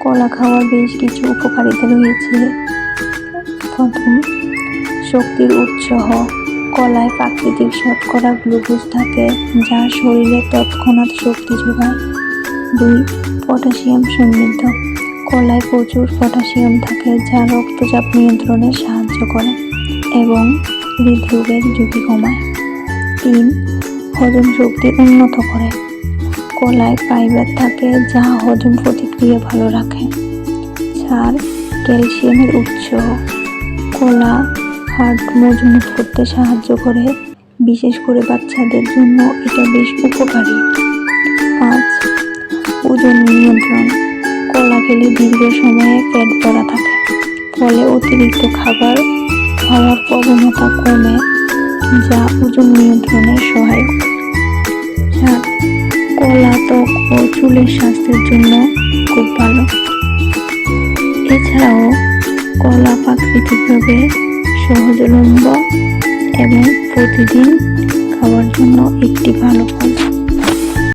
কলা খাওয়ার বেশ কিছু উপকারিতা রয়েছে। প্রথম, শক্তির উৎস। কলায় প্রাকৃতিক শর্করা গ্লুকোজ থাকে, যা শরীরে তৎক্ষণাৎ শক্তি যোগায়। 2, পটাশিয়াম সমৃদ্ধ। কলায় প্রচুর পটাশিয়াম থাকে, যা রক্তচাপ নিয়ন্ত্রণে সাহায্য করে এবং হৃদরোগের ঝুঁকি কমায়। 3, হজম শক্তি উন্নত করে। কলায় ফাইবার থাকে, যা হজম প্রতিক্রিয়া ভালো রাখে। 4, ক্যালসিয়ামের উৎস। কলা হাড় মজবুত করতে সাহায্য করে, বিশেষ করে বাচ্চাদের জন্য এটা বেশ উপকারী। 5, ওজন নিয়ন্ত্রণ। কলা খেলে দীর্ঘ সময়ে পেট ভরা থাকে, ফলে অতিরিক্ত খাবার খাওয়ার প্রবণতা কমে, যা ওজন নিয়ন্ত্রণে সহায়ক। 7, কলা ত্বক ও চুলের স্বাস্থ্যের জন্য খুব ভালো। এছাড়াও কলা প্রাকৃতিকভাবে সহজলভ্য এবং প্রতিদিন খাওয়ার জন্য একটি ভালো ফল।